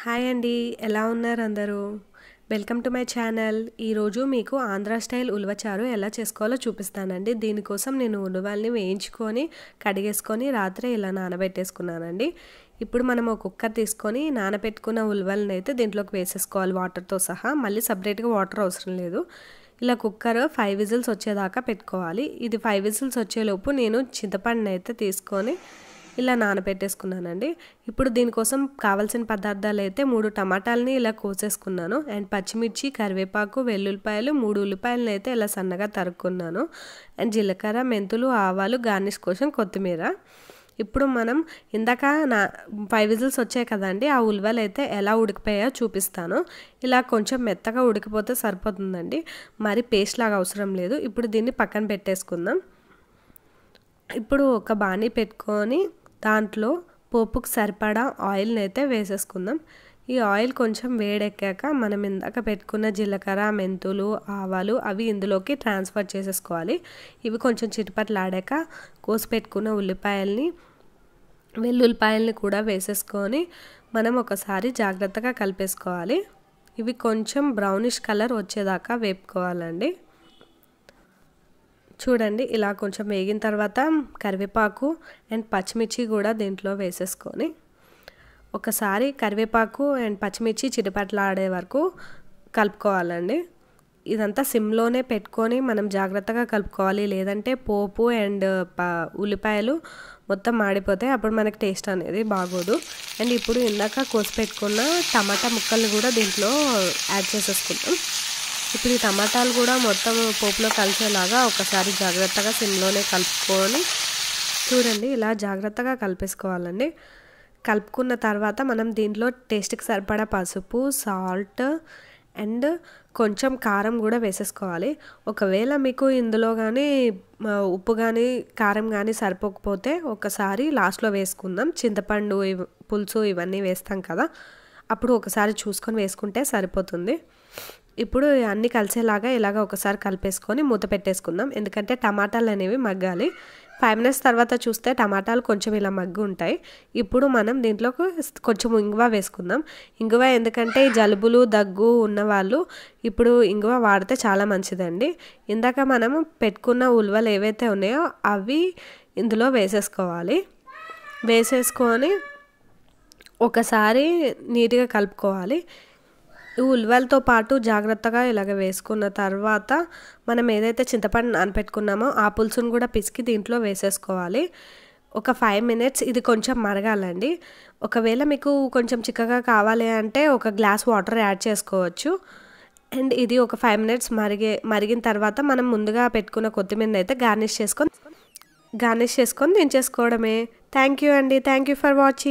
Hi అండి, ఎలా ఉన్నారు అందరూ? Welcome to my channel. ఈరోజు మీకు ఆంధ్ర స్టైల్ ఉలవచారు ఎలా చేసుకోవాలో చూపిస్తానండి. దీనికోసం నేను ఉలవల్ని వేయించుకొని కడిగేసుకొని రాత్రి ఇలా నానబెట్టేసుకున్నానండి. ఇప్పుడు మనం ఒక కుక్కర్ తీసుకొని నానబెట్టుకున్న ఉలవల్ని అయితే దీంట్లోకి వేసేసుకోవాలి వాటర్తో సహా. మళ్ళీ సపరేట్గా వాటర్ అవసరం లేదు. ఇలా కుక్కర్ 5 విజిల్స్ వచ్చేదాకా పెట్టుకోవాలి. ఇది 5 విజిల్స్ వచ్చేలోపు నేను చింతపండుని అయితే తీసుకొని ఇలా నానబెట్టేసుకున్నానండి. ఇప్పుడు దీనికోసం కావాల్సిన పదార్థాలు అయితే 3 టమాటాలని ఇలా కోసేసుకున్నాను. అండ్ పచ్చిమిర్చి, కరివేపాకు, వెల్లుల్లిపాయలు, 3 ఉల్లిపాయలను అయితే ఇలా సన్నగా తరుక్కున్నాను. అండ్ జీలకర్ర, మెంతులు, ఆవాలు, గార్నిష్ కోసం కొత్తిమీర. ఇప్పుడు మనం ఇందాక 5 విజిల్స్ వచ్చాయి కదండి, ఆ ఉలవలు అయితే ఎలా ఉడికిపోయాయో చూపిస్తాను. ఇలా కొంచెం మెత్తగా ఉడికిపోతే సరిపోతుందండి, మరి పేస్ట్ లాగా అవసరం లేదు. ఇప్పుడు దీన్ని పక్కన పెట్టేసుకుందాం. ఇప్పుడు ఒక బాణీ పెట్టుకొని దాంట్లో పోపుకు సరిపడా ఆయిల్ని అయితే వేసేసుకుందాం. ఈ ఆయిల్ కొంచెం వేడెక్కాక మనం ఇందాక పెట్టుకున్న జీలకర్ర, మెంతులు, ఆవాలు అవి ఇందులోకి ట్రాన్స్ఫర్ చేసేసుకోవాలి. ఇవి కొంచెం చిటపటలాడాక కోసి పెట్టుకున్న ఉల్లిపాయల్ని, వెల్లుల్లిపాయల్ని కూడా వేసేసుకొని మనం ఒకసారి జాగ్రత్తగా కలిపేసుకోవాలి. ఇవి కొంచెం బ్రౌనిష్ కలర్ వచ్చేదాకా వేపుకోవాలండి. చూడండి, ఇలా కొంచెం వేగిన తర్వాత కరివేపాకు అండ్ పచ్చిమిర్చి కూడా దీంట్లో వేసేసుకొని ఒకసారి కరివేపాకు అండ్ పచ్చిమిర్చి చిటపటలాడే వరకు కలుపుకోవాలండి. ఇదంతా సిమ్లోనే పెట్టుకొని మనం జాగ్రత్తగా కలుపుకోవాలి, లేదంటే పోపు అండ్ ఉల్లిపాయలు మొత్తం మాడిపోతాయి, అప్పుడు మనకి టేస్ట్ అనేది బాగోదు. అండ్ ఇప్పుడు ఇందాక కోసి పెట్టుకున్న టమాటా ముక్కల్ని కూడా దీంట్లో యాడ్ చేసేసుకుంటాం. ఇప్పుడు ఈ టమాటాలు కూడా మొత్తం పోపులో కలిసేలాగా ఒకసారి జాగ్రత్తగా సిమ్లోనే కలుపుకొని చూడండి, ఇలా జాగ్రత్తగా కలిపేసుకోవాలండి. కలుపుకున్న తర్వాత మనం దీంట్లో టేస్ట్కి సరిపడా పసుపు, సాల్ట్ అండ్ కొంచెం కారం కూడా వేసేసుకోవాలి. ఒకవేళ మీకు ఇందులో కానీ ఉప్పు కానీ కారం కానీ సరిపోకపోతే ఒకసారి లాస్ట్లో వేసుకుందాం. చింతపండు పులుసు ఇవన్నీ వేస్తాం కదా, అప్పుడు ఒకసారి చూసుకొని వేసుకుంటే సరిపోతుంది. ఇప్పుడు అన్నీ కలిసేలాగా ఇలాగ ఒకసారి కలిపేసుకొని మూత పెట్టేసుకుందాం, ఎందుకంటే టమాటాలు అనేవి మగ్గాలి. 5 మినిట్స్ తర్వాత చూస్తే టమాటాలు కొంచెం ఇలా మగ్గు ఉంటాయి. ఇప్పుడు మనం దీంట్లోకి కొంచెం ఇంగువ వేసుకుందాం. ఇంగువ ఎందుకంటే జలుబులు, దగ్గు ఉన్నవాళ్ళు ఇప్పుడు ఇంగువ వాడితే చాలా మంచిదండి. ఇందాక మనం పెట్టుకున్న ఉలవలు ఏవైతే ఉన్నాయో అవి ఇందులో వేసేసుకోవాలి. వేసేసుకొని ఒకసారి నీట్గా కలుపుకోవాలి. ఉలవలతో పాటు జాగ్రత్తగా ఇలాగ వేసుకున్న తర్వాత మనం ఏదైతే చింతపండు నానపెట్టుకున్నామో ఆ పులుసును కూడా పిసికి దీంట్లో వేసేసుకోవాలి. ఒక 5 మినిట్స్ ఇది కొంచెం మరగాలండి. ఒకవేళ మీకు కొంచెం చిక్కగా కావాలి అంటే ఒక గ్లాస్ వాటర్ యాడ్ చేసుకోవచ్చు. అండ్ ఇది ఒక 5 మినిట్స్ మరిగిన తర్వాత మనం ముందుగా పెట్టుకున్న కొత్తిమీరని అయితే గార్నిష్ చేసుకొని దించేసుకోవడమే. థ్యాంక్ యూ అండి. Thank you for watching.